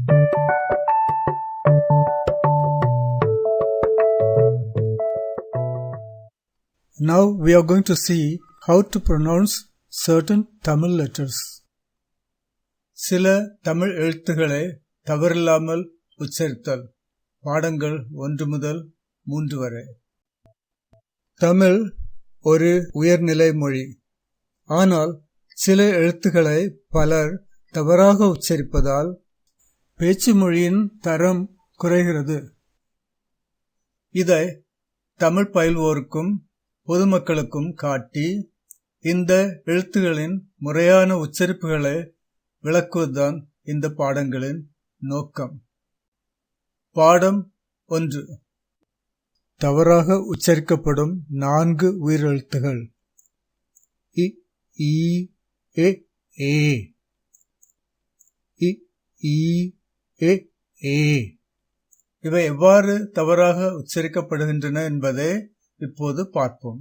Now we are going to see how to pronounce certain Tamil letters. சில தமிழ் எழுத்துக்களை தவறில்லாமல் உச்சரித்தல். பாடங்கள் 1 முதல் 3 வரை. தமிழ் ஒரு உயர்நிலை மொழி. ஆனால் சில எழுத்துக்களை பலர் தவறாக உச்சரிப்பதால் பேச்சு மொழியின் தரம் குறைகிறது. இதை தமிழ் பயில்வோருக்கும் பொதுமக்களுக்கும் காட்டி இந்த எழுத்துகளின் முறையான உச்சரிப்புகளை விளக்குவதுதான் இந்த பாடங்களின் நோக்கம். பாடம் 1. தவறாக உச்சரிக்கப்படும் 4 உயிரெழுத்துகள். இ, ஈ, எ, ஏ. இ, ஈ, எ, ஏ. இவை எவ்வாறு தவறாக உச்சரிக்கப்படுகின்றன என்பதை இப்போது பார்ப்போம்.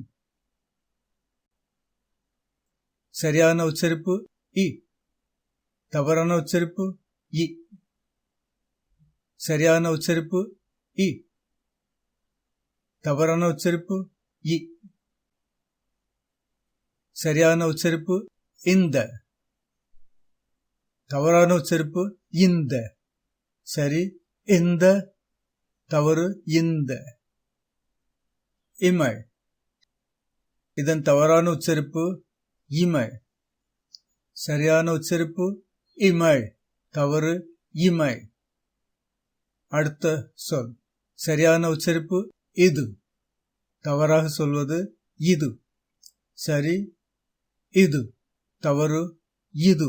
சரியான உச்சரிப்பு இ. தவறான உச்சரிப்பு இ. சரியான உச்சரிப்பு இ. தவறான உச்சரிப்பு இ. சரியான உச்சரிப்பு இந்த. தவறான உச்சரிப்பு இந்த. சரி இந்த. தவறு இந்த. இமை. இதன் தவறான உச்சரிப்பு இமை. சரியான உச்சரிப்பு இமை. தவறு இமை. அடுத்த சொல். சரியான உச்சரிப்பு இது. தவறாக சொல்வது இது. சரி இது. தவறு இது.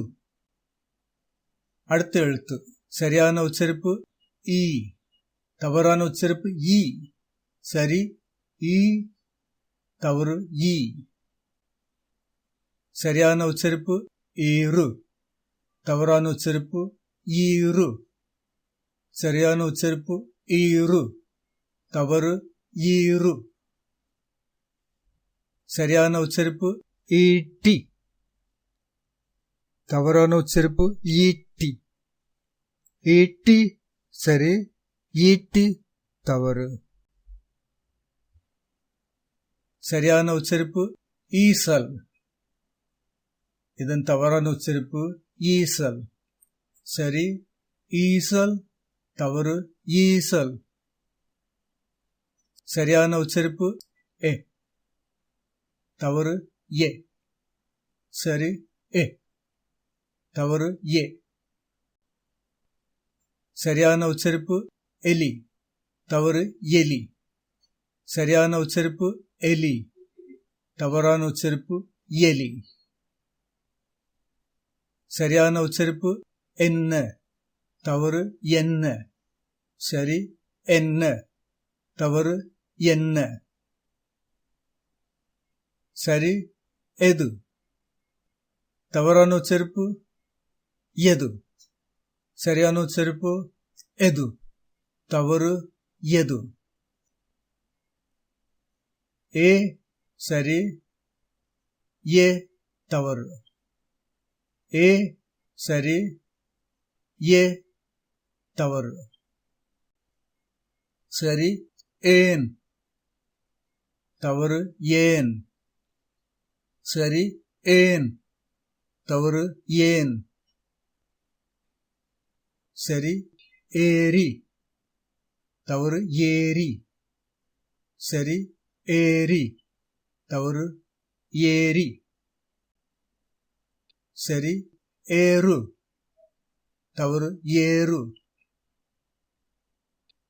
அடுத்த எழுத்து. சரியான உச்சரிப்பு ஈ. தவறான உச்சரிப்பு ஈ. சரி ஈ. தவறு ஈ. சரியான உச்சரிப்பு ஈரு. தவறான உச்சரிப்பு ஈரு. சரியான உச்சரிப்பு ஈரு. தவறு ஈரு. சரியான உச்சரிப்பு ஈட்டி. தவறான உச்சரிப்பு ஈட்டி. ஈட்டி. சரி ஈட்டி. தவறு. சரியான உச்சரிப்பு ஈசல். இதன் தவறான உச்சரிப்பு ஈசல். சரி ஈசல். தவறு ஈசல். சரியான உச்சரிப்பு எ. தவறு எ. சரி எ. தவறு எ. சரியான உச்சரிப்பு எலி. தவறு எலி. சரியான உச்சரிப்பு எலி. தவறான உச்சரிப்பு எலி. சரியான உச்சரிப்பு என்ன. தவறு என்ன. சரி என்ன. தவறு என்ன. சரி எது. தவறான உச்சரிப்பு எது. சரியான உச்சரிப்பு எது. தவறு எது. ஏ. சரி ஏ. தவறு. ஏ. சரி ஏ. தவறு. சரி ஏன். தவறு ஏன். சரி ஏன். தவறு ஏன். சரி ஏரி. தவறு ஏரி. சரி ஏரி. தவறு ஏரி. சரி ஏறு. தவறு ஏறு.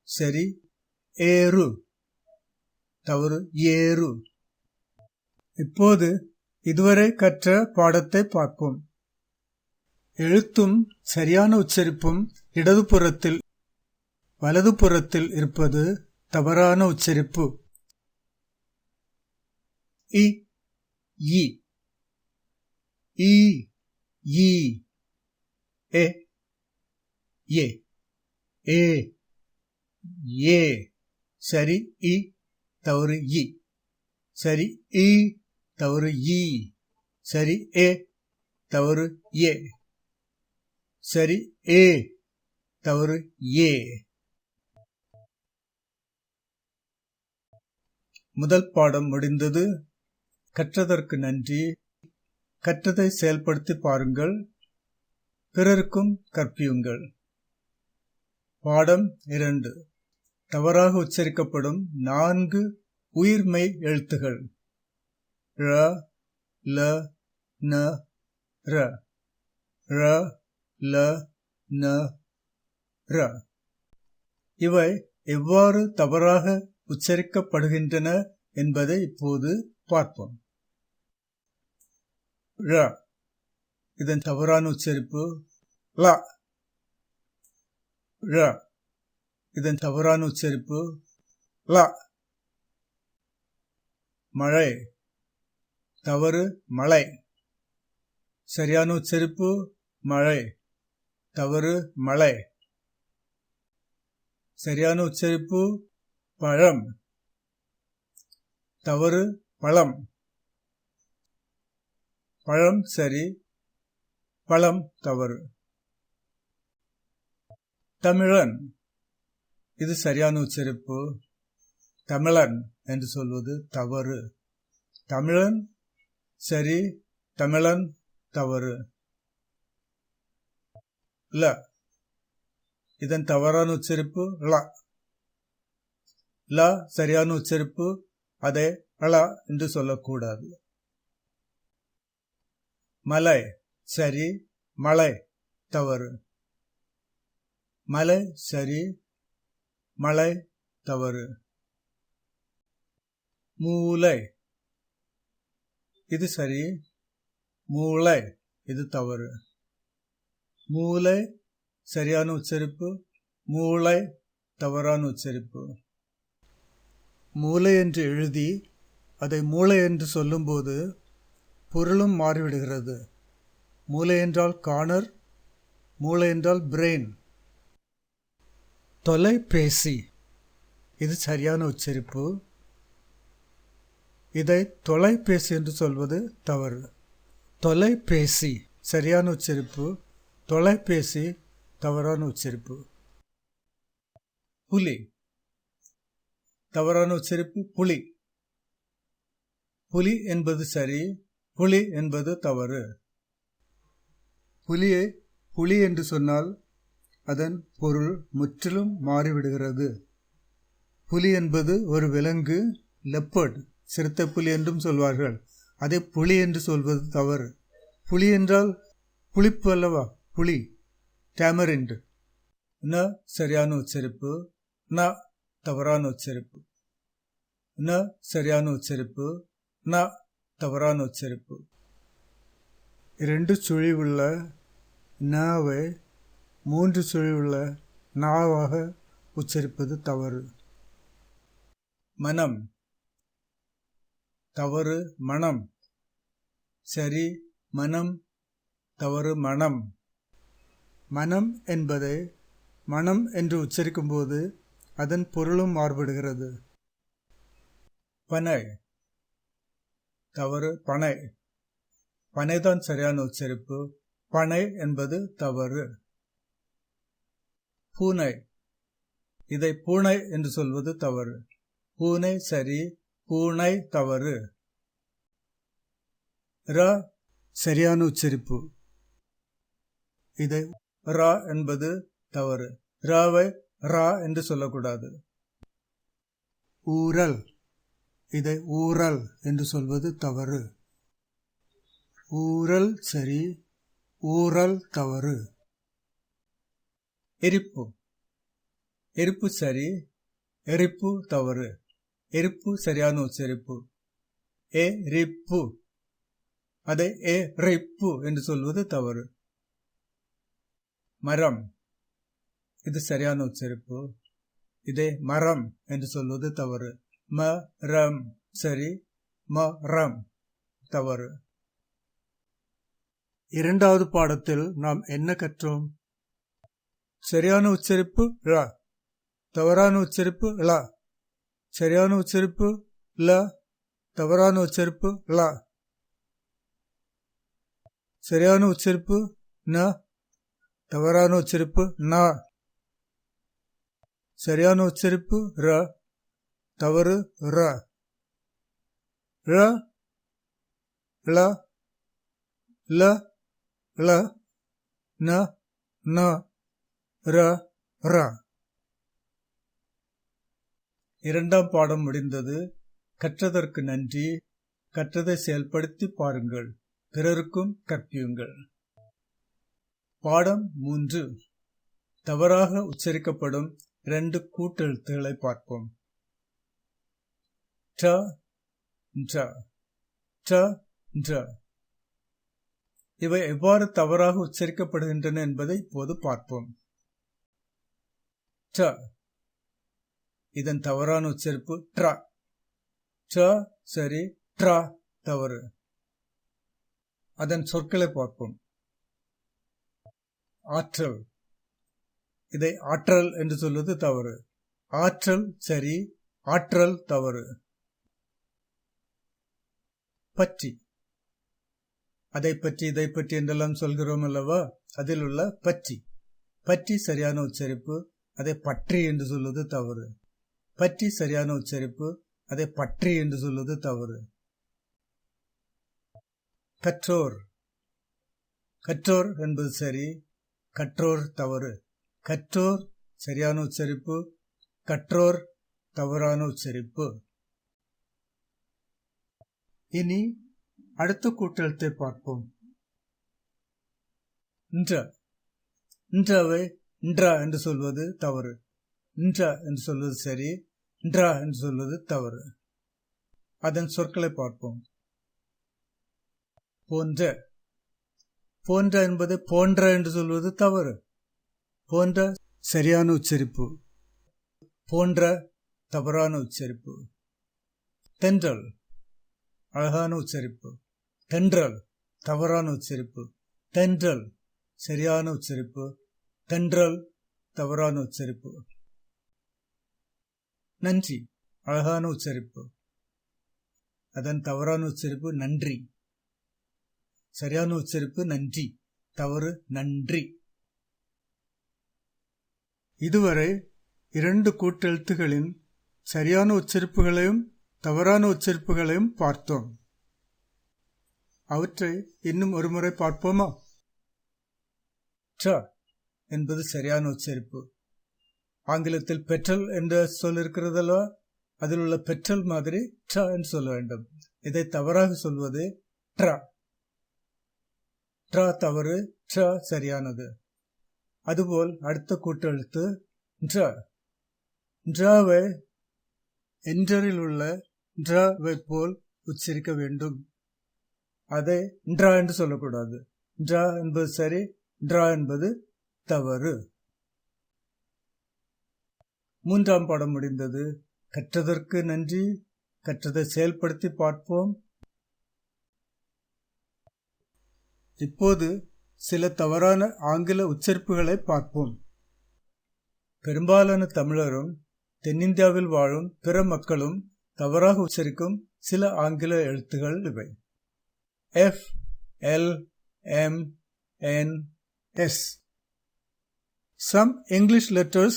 சரி ஏறு. தவறு ஏறு. இப்போது இதுவரை கற்ற பாடத்தை பார்ப்போம். எழுத்தும் சரியான உச்சரிப்பும் இடதுபுறத்தில் வலதுபுறத்தில் இருப்பது தவறான உச்சரிப்பு. இ, ஈ. ஈ, ஈ. எ, ஏ. ஏ, ஏ. சரி இ. தவறு இ. சரி இ. தவறு இ. சரி ஏ. தவறு ஏ. சரி ஏ. தவறு ஏ. முதல் பாடம் முடிந்தது. கற்றதற்கு நன்றி. கற்றதை செயல்படுத்தி பாருங்கள். பிறருக்கும் கற்பியுங்கள். பாடம் 2. தவறாக உச்சரிக்கப்படும் 4 உயிர்மெய் எழுத்துகள். ர, ல, ந, ர. ர, ல, ந, ர. இவை எவ்வாறு தவறாக உச்சரிக்கப்படுகின்றன என்பதை இப்போது பார்ப்போம். ர, இதன் தவறான உச்சரிப்பு ல. ர, இதன் தவறான உச்சரிப்பு ல. மழை, தவறு மழை. சரியான உச்சரிப்பு மழை, தவறு மழை. சரியான உச்சரிப்பு பழம், தவறு பழம். பழம் சரி, பழம் தவறு. தமிழன், இது சரியான உச்சரிப்பு. தமிழன் என்று சொல்வது தவறு. தமிழன் சரி, தமிழன் தவறு. ல, இதன் தவறான உச்சரிப்பு ல. ல சரியான உச்சரிப்பு, அதை ல என்று சொல்லக்கூடாது. மலை சரி, மலை தவறு. மலை சரி, மலை தவறு. மூளை, இது சரி, மூளை இது தவறு. மூளை சரியான உச்சரிப்பு, மூளை தவறான உச்சரிப்பு. மூளை என்று எழுதி அதை மூளை என்று சொல்லும்போது பொருளும் மாறிவிடுகிறது. மூளை என்றால் கார்னர், மூளை என்றால் பிரெயின். தொலைபேசி, இது சரியான உச்சரிப்பு. இதை தொலைபேசி என்று சொல்வது தவறு. தொலைபேசி சரியான உச்சரிப்பு, தொலைபேசி தவறான உச்சரிப்பு. புலி, தவறான உச்சரிப்பு புலி. புலி என்பது சரி, புலி என்பது தவறு. புலியை புலி என்று சொன்னால் அதன் பொருள் முற்றிலும் மாறிவிடுகிறது. புலி என்பது ஒரு விலங்கு, லெப்பர்ட், சிறுத்தை புலி என்றும் சொல்வார்கள். அதை புலி என்று சொல்வது தவறு. புலி என்றால் புளிப்பு அல்லவா, புலி, டேமரிண்ட். ந சரியான உச்சரிப்பு, ந தவறான உச்சரிப்பு. ந சரியான உச்சரிப்பு, ந தவறான உச்சரிப்பு. 2 சுழி உள்ள நாவை 3 சுழி உள்ள நாவாக உச்சரிப்பது தவறு. மனம், தவறு மனம். சரி மனம், தவறு மனம். மனம் என்பதை மனம் என்று உச்சரிக்கும் போது அதன் பொருளும் மாறுபடுகிறது. பனை, தவறு பனை. பனைதான் சரியான உச்சரிப்பு, பனை என்பது தவறு. பூனை, இதை பூனை என்று சொல்வது தவறு. பூனை சரி, பூனை தவறு. ர சரியான உச்சரிப்பு, இதை ரா என்பது தவறு. ராவை ரா என்று சொல்லக்கூடாது. ஊரல், இதை ஊரல் என்று சொல்வது தவறு. ஊரல் சரி, ஊரல் தவறு. எரிப்பு, எரிப்பு சரி, எரிப்பு தவறு. எரிப்பு சரியான உச்சரிப்பு, ஏ ரிப்பு. அதை ஏ ரிப்பு என்று சொல்வது தவறு. மரம், இது சரியான உச்சரிப்பு, இதை மரம் என்று சொல்வது தவறு. ம ரம் சரி, ம ரம் தவறு. 2வது பாடத்தில் நாம் என்ன கற்றோம்? சரியான உச்சரிப்பு ல, தவறான உச்சரிப்பு ல. சரியான உச்சரிப்பு ல, தவறான உச்சரிப்பு ல. சரியான உச்சரிப்பு ந, தவறான உச்சரிப்பு ந. சரியான உச்சரிப்பு ர, தவறு ர. ர, ல, ல, ல, ந, ந, ர, ர. இரண்டாம் பாடம் முடிந்தது. கற்றதற்கு நன்றி. கற்றதை செயல்படுத்தி பாருங்கள், பிறருக்கும் கற்பியுங்கள். பாடம் 3. தவறாக உச்சரிக்கப்படும் 2 கூட்டெழுத்துக்களை பார்ப்போம். ட, ட, ட, ட. இவை எவ்வாறு தவறாக உச்சரிக்கப்படுகின்றன என்பதை இப்போது பார்ப்போம். ட, இதன் தவறான உச்சரிப்பு ட்ரா. ட சரி, ட்ரா தவறு. அதன் சொற்களை பார்ப்போம். ஆற்றல், இதை ஆற்றல் என்று சொல்வது தவறு. ஆற்றல் சரி, ஆற்றல் தவறு. பற்றி, அதை பற்றி இதை பற்றி என்றெல்லாம் சொல்கிறோம் அல்லவா, அதில் உள்ள பற்றி. பற்றி சரியான உச்சரிப்பு, அதை பற்றி என்று சொல்வது தவறு. பற்றி சரியான உச்சரிப்பு, அதை பற்றி என்று சொல்வது தவறு. கற்றோர், கற்றோர் என்பது சரி, கற்றோர் தவறு. கற்றோர் சரியான உச்சரிப்பு, கற்றோர் தவறான உச்சரிப்பு. இனி அடுத்த கூட்டெழுத்தை பார்ப்போம். இன்ற, இன்றவை இன்றா என்று சொல்வது தவறு. இன்றா என்று சொல்வது சரி, இன்றா என்று சொல்வது தவறு. அதன் சொற்களை பார்ப்போம். போன்ற, போன்ற என்பது போன்ற என்று சொல்வது தவறு. போன்ற சரியான உச்சரிப்பு, போன்ற தவறான உச்சரிப்பு. தென்றல் அழகான உச்சரிப்பு, தென்றல் தவறான உச்சரிப்பு. தென்றல் சரியான உச்சரிப்பு, தென்றல் தவறான உச்சரிப்பு. நன்றி அழகான உச்சரிப்பு, அதன் தவறான உச்சரிப்பு நன்றி. சரியான உச்சரிப்பு நன்றி, தவறு நன்றி. இதுவரை 2 கூட்டெழுத்துகளின் சரியான உச்சரிப்புகளையும் தவறான உச்சரிப்புகளையும் பார்த்தோம். அவற்றை இன்னும் ஒருமுறை பார்ப்போமா? ட என்பது சரியான உச்சரிப்பு. ஆங்கிலத்தில் பெட்ரோல் என்ற சொல் இருக்கிறதல்லவா, அதில் உள்ள பெட்ரோல் மாதிரி ட என்று சொல்ல வேண்டும். இதை தவறாக சொல்வது ட்ரா. ட்ரா தவறு, ட்ரா சரியானது. அதுபோல் அடுத்த கூட்டெழுத்து ட்ர. ட்ராவை என்டரில் உள்ள ட்ராவை போல் உச்சரிக்க வேண்டும். அதை ட்ரா என்று சொல்லக்கூடாது. ட்ரா என்பது சரி, ட்ரா என்பது தவறு. 3ஆம் பாடம் முடிந்தது. கற்றதற்கு நன்றி. கற்றதை செயல்படுத்தி பார்ப்போம். இப்போது சில தவறான ஆங்கில உச்சரிப்புகளை பார்ப்போம். பெரும்பாலான தமிழரும் தென்னிந்தியாவில் வாழும் பிற மக்களும் தவறாக உச்சரிக்கும் சில ஆங்கில எழுத்துகள் இவை. F, L, M, N, S. Some English letters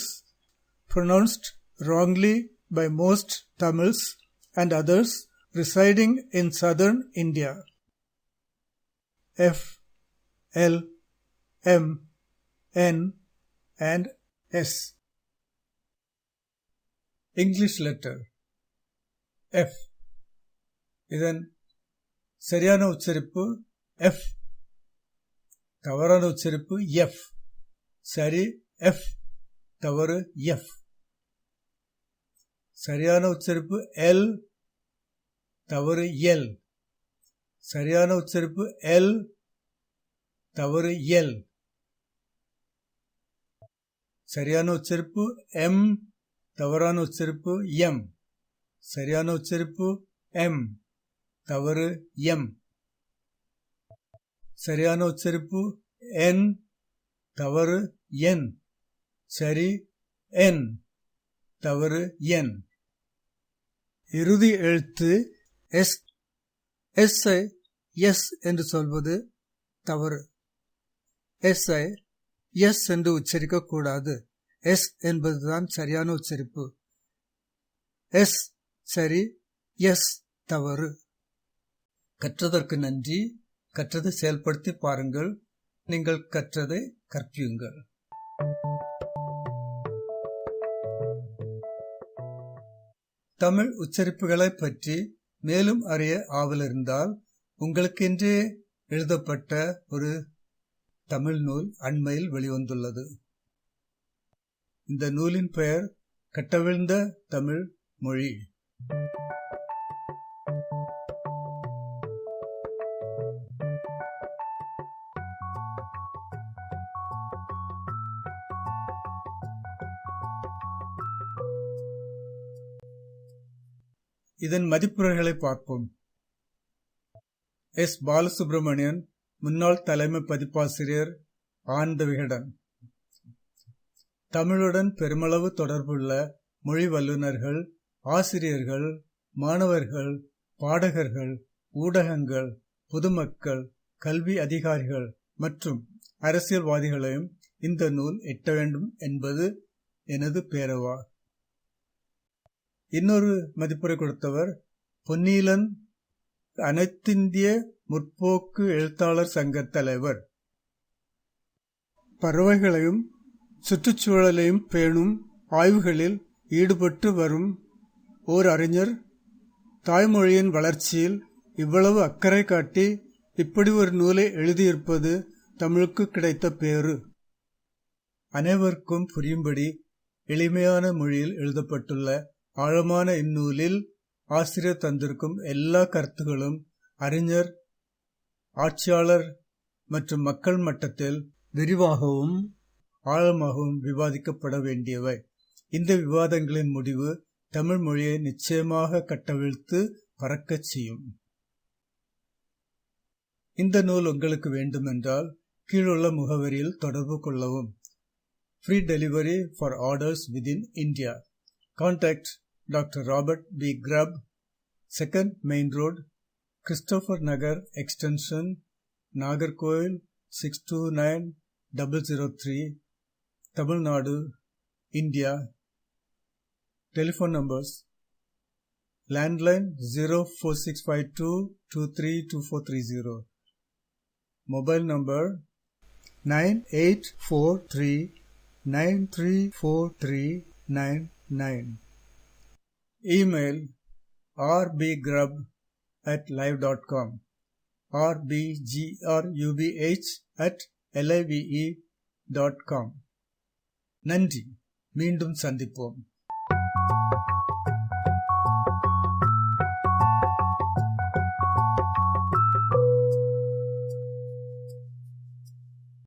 pronounced wrongly by most Tamils and others residing in southern India. F, L, M, N, and S. English letter F. இதன் சரியான உச்சரிப்பு F. தவறான உச்சரிப்பு F. சரி F, தவறு F. சரியான உச்சரிப்பு L, தவறு L. சரியான உச்சரிப்பு L, தவறு L. சரியான உச்சரிப்பு M, தவறான உச்சரிப்பு M. சரியான உச்சரிப்பு M, தவறு M. சரியான உச்சரிப்பு N, தவறு N. சரி N, தவறு N. இறுதி எழுத்து S. S-ஐ S என்று சொல்வது தவறு. S-ஐ S என்று உச்சரிக்க கூடாது. எஸ் என்பதுதான் சரியான உச்சரிப்பு. எஸ் சரி, எஸ் தவறு. கற்றதற்கு நன்றி. கற்றதை செயல்படுத்தி பாருங்கள். நீங்கள் கற்றதை கற்பியுங்கள். தமிழ் உச்சரிப்புகளை பற்றி மேலும் அறிய ஆவல் இருந்தால் உங்களுக்கென்றே எழுதப்பட்ட ஒரு தமிழ் நூல் அண்மையில் வெளிவந்துள்ளது. இந்த நூலின் பெயர் கட்டவிழ்ந்த தமிழ் மொழி. இதன் மதிப்புரைகளை பார்ப்போம். எஸ். பாலசுப்ரமணியன், முன்னாள் தலைமை பதிப்பாசிரியர், ஆனந்த விகடன். தமிழுடன் பெருமளவு தொடர்புள்ள மொழி வல்லுநர்கள், ஆசிரியர்கள், மாணவர்கள், பாடகர்கள், ஊடகங்கள், பொதுமக்கள், கல்வி அதிகாரிகள் மற்றும் அரசியல்வாதிகளையும் இந்த நூல் எட்ட வேண்டும் என்பது எனது பேரவா. இன்னொரு மதிப்புரை கொடுத்தவர் பொன்னீலன், அனைத்திந்திய முற்போக்கு எழுத்தாளர் சங்க தலைவர். பறவைகளையும் சுற்றுச்சூழலையும் பேணும் ஆய்வுகளில் ஈடுபட்டு வரும் ஓர் அறிஞர் தாய்மொழியின் வளர்ச்சியில் இவ்வளவு அக்கறை காட்டி இப்படி ஒரு நூலை எழுதியிருப்பது தமிழுக்கு கிடைத்த பேறு. அனைவருக்கும் புரியும்படி எளிமையான மொழியில் எழுதப்பட்டுள்ள ஆழமான இந்நூலில் ஆசிரியர் தந்திருக்கும் எல்லா கருத்துகளும் அறிஞர், ஆட்சியாளர் மற்றும் மக்கள் மட்டத்தில் விரிவாகவும் ஆழமாகவும் விவாதிக்கப்பட வேண்டியவை. இந்த விவாதங்களின் முடிவு தமிழ் மொழியை நிச்சயமாக கட்டவிழ்த்து பறக்கச் செய்யும். இந்த நூல் உங்களுக்கு வேண்டுமென்றால் கீழுள்ள முகவரியில் தொடர்பு கொள்ளவும். Free delivery for orders within India. Contact Dr. Robert B. Grubb, 2nd Main Road, Christopher Nagar Extension, Nagarkoil 629003, Tamil Nadu, India. Telephone numbers: landline 04652232430, mobile number 9843934399, email rbgrub@live.com, rbgrubh@live.com. நன்றி. மீண்டும் சந்திப்போம்.